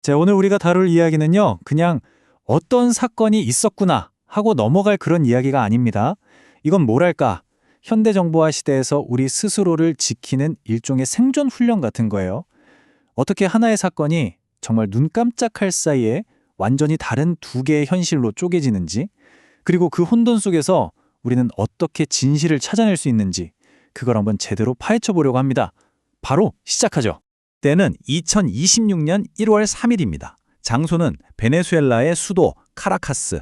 자, 오늘 우리가 다룰 이야기는요, 그냥 어떤 사건이 있었구나 하고 넘어갈 그런 이야기가 아닙니다. 이건 뭐랄까, 현대 정보화 시대에서 우리 스스로를 지키는 일종의 생존 훈련 같은 거예요. 어떻게 하나의 사건이 정말 눈 깜짝할 사이에 완전히 다른 두 개의 현실로 쪼개지는지, 그리고 그 혼돈 속에서 우리는 어떻게 진실을 찾아낼 수 있는지, 그걸 한번 제대로 파헤쳐 보려고 합니다. 바로 시작하죠. 때는 2026년 1월 3일입니다. 장소는 베네수엘라의 수도 카라카스.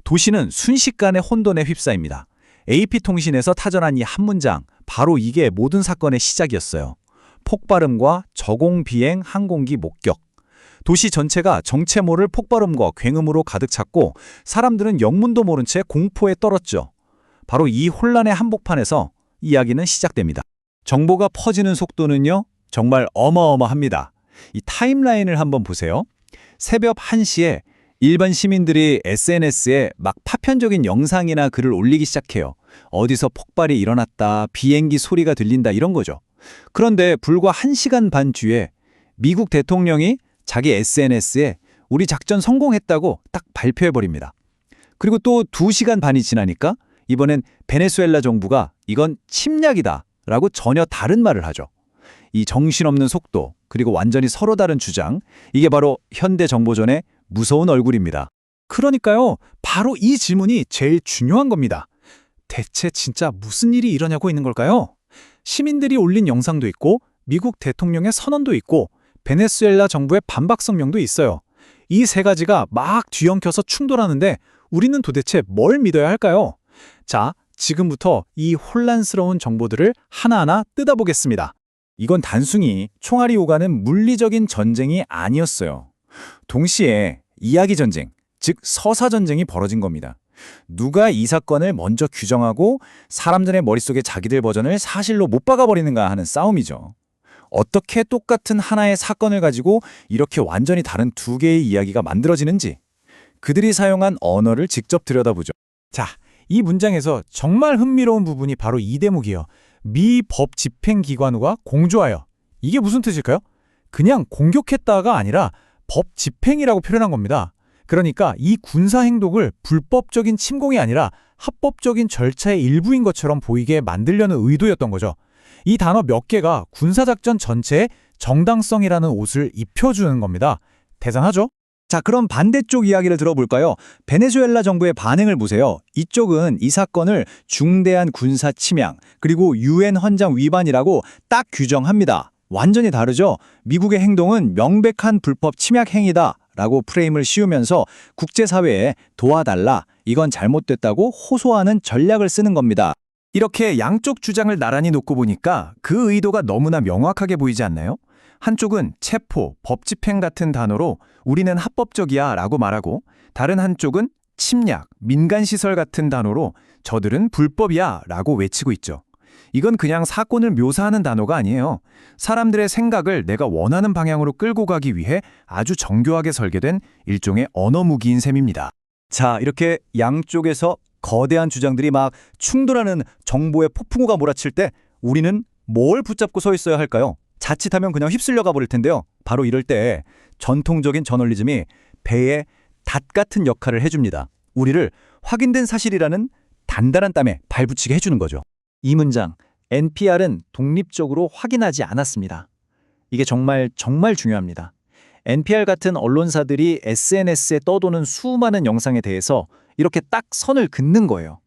도시는 순식간에 혼돈에 휩싸입니다. AP통신에서 타전한 이 한 문장, 바로 이게 모든 사건의 시작이었어요. 폭발음과 저공 비행 항공기 목격. 도시 전체가 정체 모를 폭발음과 굉음으로 가득 찼고 사람들은 영문도 모른 채 공포에 떨었죠. 바로 이 혼란의 한복판에서 이야기는 시작됩니다. 정보가 퍼지는 속도는요, 정말 어마어마합니다. 이 타임라인을 한번 보세요. 새벽 1시에 일반 시민들이 SNS에 막 파편적인 영상이나 글을 올리기 시작해요. 어디서 폭발이 일어났다, 비행기 소리가 들린다 이런 거죠. 그런데 불과 1시간 반 뒤에 미국 대통령이 자기 SNS에 우리 작전 성공했다고 딱 발표해버립니다. 그리고 또 2시간 반이 지나니까 이번엔 베네수엘라 정부가 이건 침략이다 라고 전혀 다른 말을 하죠. 이 정신없는 속도, 그리고 완전히 서로 다른 주장, 이게 바로 현대 정보전의 무서운 얼굴입니다. 그러니까요, 바로 이 질문이 제일 중요한 겁니다. 대체 진짜 무슨 일이 일어나고 있는 걸까요? 시민들이 올린 영상도 있고, 미국 대통령의 선언도 있고, 베네수엘라 정부의 반박 성명도 있어요. 이 세 가지가 막 뒤엉켜서 충돌하는데 우리는 도대체 뭘 믿어야 할까요? 자, 지금부터 이 혼란스러운 정보들을 하나하나 뜯어보겠습니다. 이건 단순히 총알이 오가는 물리적인 전쟁이 아니었어요. 동시에 이야기 전쟁, 즉 서사 전쟁이 벌어진 겁니다. 누가 이 사건을 먼저 규정하고 사람들의 머릿속에 자기들 버전을 사실로 못 박아버리는가 하는 싸움이죠. 어떻게 똑같은 하나의 사건을 가지고 이렇게 완전히 다른 두 개의 이야기가 만들어지는지, 그들이 사용한 언어를 직접 들여다보죠. 자, 이 문장에서 정말 흥미로운 부분이 바로 이 대목이에요. 미 법 집행기관과 공조하여. 이게 무슨 뜻일까요? 그냥 공격했다가 아니라 법 집행이라고 표현한 겁니다. 그러니까 이 군사 행동을 불법적인 침공이 아니라 합법적인 절차의 일부인 것처럼 보이게 만들려는 의도였던 거죠. 이 단어 몇 개가 군사작전 전체의 정당성이라는 옷을 입혀주는 겁니다. 대단하죠? 자, 그럼 반대쪽 이야기를 들어볼까요? 베네수엘라 정부의 반응을 보세요. 이쪽은 이 사건을 중대한 군사 침략, 그리고 유엔 헌장 위반이라고 딱 규정합니다. 완전히 다르죠? 미국의 행동은 명백한 불법 침략 행위다 라고 프레임을 씌우면서 국제사회에 도와달라, 이건 잘못됐다고 호소하는 전략을 쓰는 겁니다. 이렇게 양쪽 주장을 나란히 놓고 보니까 그 의도가 너무나 명확하게 보이지 않나요? 한쪽은 체포, 법 집행 같은 단어로 우리는 합법적이야 라고 말하고, 다른 한쪽은 침략, 민간시설 같은 단어로 저들은 불법이야 라고 외치고 있죠. 이건 그냥 사건을 묘사하는 단어가 아니에요. 사람들의 생각을 내가 원하는 방향으로 끌고 가기 위해 아주 정교하게 설계된 일종의 언어 무기인 셈입니다. 자, 이렇게 양쪽에서 거대한 주장들이 막 충돌하는 정보의 폭풍우가 몰아칠 때 우리는 뭘 붙잡고 서 있어야 할까요? 자칫하면 그냥 휩쓸려 가버릴 텐데요. 바로 이럴 때 전통적인 저널리즘이 배에 닷 같은 역할을 해줍니다. 우리를 확인된 사실이라는 단단한 땀에 발붙이게 해주는 거죠. 이 문장, NPR은 독립적으로 확인하지 않았습니다. 이게 정말 중요합니다. NPR 같은 언론사들이 SNS에 떠도는 수많은 영상에 대해서 이렇게 딱 선을 긋는 거예요.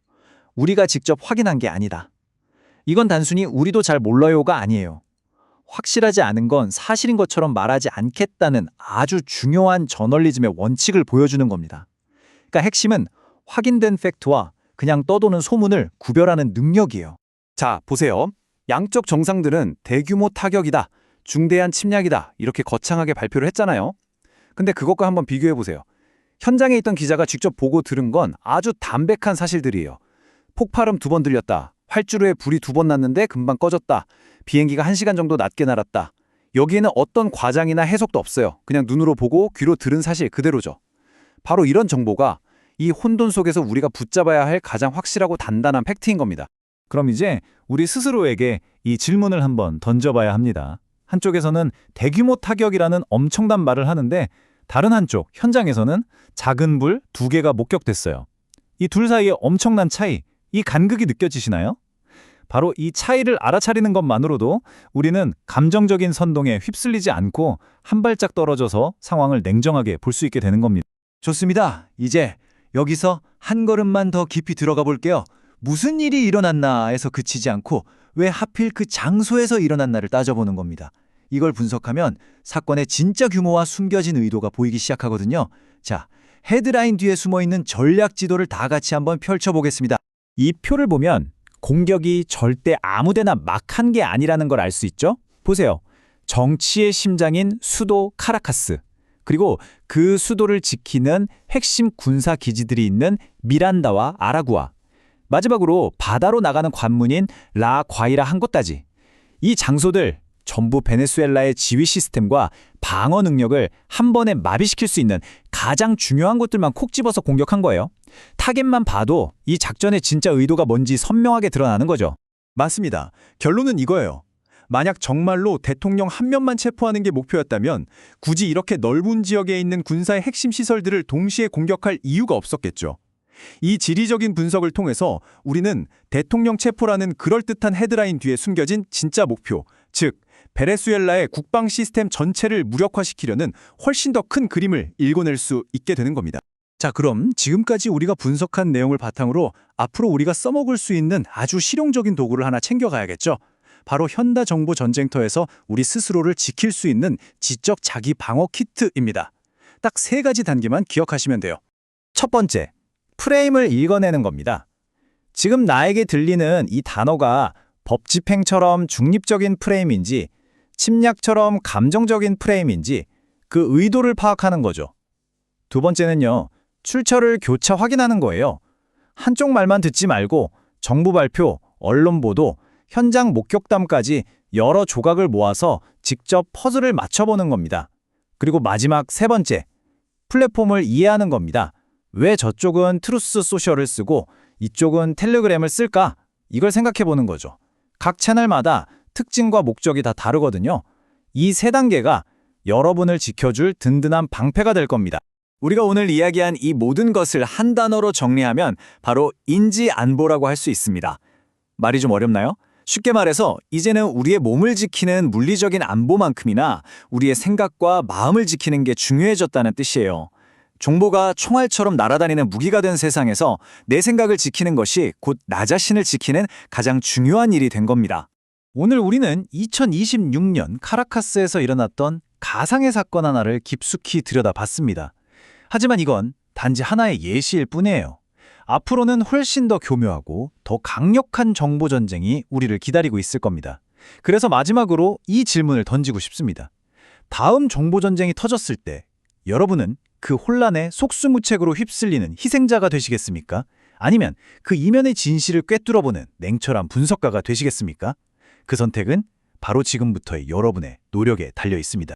우리가 직접 확인한 게 아니다. 이건 단순히 우리도 잘 몰라요가 아니에요. 확실하지 않은 건 사실인 것처럼 말하지 않겠다는 아주 중요한 저널리즘의 원칙을 보여주는 겁니다. 그러니까 핵심은 확인된 팩트와 그냥 떠도는 소문을 구별하는 능력이에요. 자, 보세요. 양쪽 정상들은 대규모 타격이다, 중대한 침략이다 이렇게 거창하게 발표를 했잖아요. 근데 그것과 한번 비교해 보세요. 현장에 있던 기자가 직접 보고 들은 건 아주 담백한 사실들이에요. 폭발음 2번 들렸다. 활주로에 불이 2번 났는데 금방 꺼졌다. 비행기가 1시간 정도 낮게 날았다. 여기에는 어떤 과장이나 해석도 없어요. 그냥 눈으로 보고 귀로 들은 사실 그대로죠. 바로 이런 정보가 이 혼돈 속에서 우리가 붙잡아야 할 가장 확실하고 단단한 팩트인 겁니다. 그럼 이제 우리 스스로에게 이 질문을 한번 던져봐야 합니다. 한쪽에서는 대규모 타격이라는 엄청난 말을 하는데 다른 한쪽 현장에서는 작은 불 2개가 목격됐어요. 이 둘 사이의 엄청난 차이, 이 간극이 느껴지시나요? 바로 이 차이를 알아차리는 것만으로도 우리는 감정적인 선동에 휩쓸리지 않고 한 발짝 떨어져서 상황을 냉정하게 볼 수 있게 되는 겁니다. 좋습니다. 이제 여기서 한 걸음만 더 깊이 들어가 볼게요. 무슨 일이 일어났나에서 그치지 않고 왜 하필 그 장소에서 일어났나를 따져보는 겁니다. 이걸 분석하면 사건의 진짜 규모와 숨겨진 의도가 보이기 시작하거든요. 자, 헤드라인 뒤에 숨어있는 전략 지도를 다 같이 한번 펼쳐보겠습니다. 이 표를 보면 공격이 절대 아무데나 막 한 게 아니라는 걸 알 수 있죠? 보세요. 정치의 심장인 수도 카라카스, 그리고 그 수도를 지키는 핵심 군사 기지들이 있는 미란다와 아라구아, 마지막으로 바다로 나가는 관문인 라 과이라 한 곳까지. 이 장소들 전부 베네수엘라의 지휘 시스템과 방어 능력을 한 번에 마비시킬 수 있는 가장 중요한 곳들만 콕 집어서 공격한 거예요. 타겟만 봐도 이 작전의 진짜 의도가 뭔지 선명하게 드러나는 거죠. 맞습니다. 결론은 이거예요. 만약 정말로 대통령 한 명만 체포하는 게 목표였다면 굳이 이렇게 넓은 지역에 있는 군사의 핵심 시설들을 동시에 공격할 이유가 없었겠죠. 이 지리적인 분석을 통해서 우리는 대통령 체포라는 그럴듯한 헤드라인 뒤에 숨겨진 진짜 목표, 즉 베네수엘라의 국방 시스템 전체를 무력화시키려는 훨씬 더 큰 그림을 읽어낼 수 있게 되는 겁니다. 자, 그럼 지금까지 우리가 분석한 내용을 바탕으로 앞으로 우리가 써먹을 수 있는 아주 실용적인 도구를 하나 챙겨가야겠죠. 바로 현대 정보 전쟁터에서 우리 스스로를 지킬 수 있는 지적 자기 방어 키트입니다. 딱 3가지 단계만 기억하시면 돼요. 첫 번째, 프레임을 읽어내는 겁니다. 지금 나에게 들리는 이 단어가 법 집행처럼 중립적인 프레임인지 침략처럼 감정적인 프레임인지 그 의도를 파악하는 거죠. 두 번째는요, 출처를 교차 확인하는 거예요. 한쪽 말만 듣지 말고 정부 발표, 언론 보도, 현장 목격담까지 여러 조각을 모아서 직접 퍼즐을 맞춰보는 겁니다. 그리고 마지막 3번째, 플랫폼을 이해하는 겁니다. 왜 저쪽은 트루스 소셜을 쓰고 이쪽은 텔레그램을 쓸까? 이걸 생각해보는 거죠. 각 채널마다 특징과 목적이 다 다르거든요. 이 3단계가 여러분을 지켜줄 든든한 방패가 될 겁니다. 우리가 오늘 이야기한 이 모든 것을 한 단어로 정리하면 바로 인지안보라고 할 수 있습니다. 말이 좀 어렵나요? 쉽게 말해서 이제는 우리의 몸을 지키는 물리적인 안보만큼이나 우리의 생각과 마음을 지키는 게 중요해졌다는 뜻이에요. 정보가 총알처럼 날아다니는 무기가 된 세상에서 내 생각을 지키는 것이 곧 나 자신을 지키는 가장 중요한 일이 된 겁니다. 오늘 우리는 2026년 카라카스에서 일어났던 가상의 사건 하나를 깊숙이 들여다봤습니다. 하지만 이건 단지 하나의 예시일 뿐이에요. 앞으로는 훨씬 더 교묘하고 더 강력한 정보 전쟁이 우리를 기다리고 있을 겁니다. 그래서 마지막으로 이 질문을 던지고 싶습니다. 다음 정보 전쟁이 터졌을 때 여러분은 그 혼란에 속수무책으로 휩쓸리는 희생자가 되시겠습니까? 아니면 그 이면의 진실을 꿰뚫어보는 냉철한 분석가가 되시겠습니까? 그 선택은 바로 지금부터의 여러분의 노력에 달려 있습니다.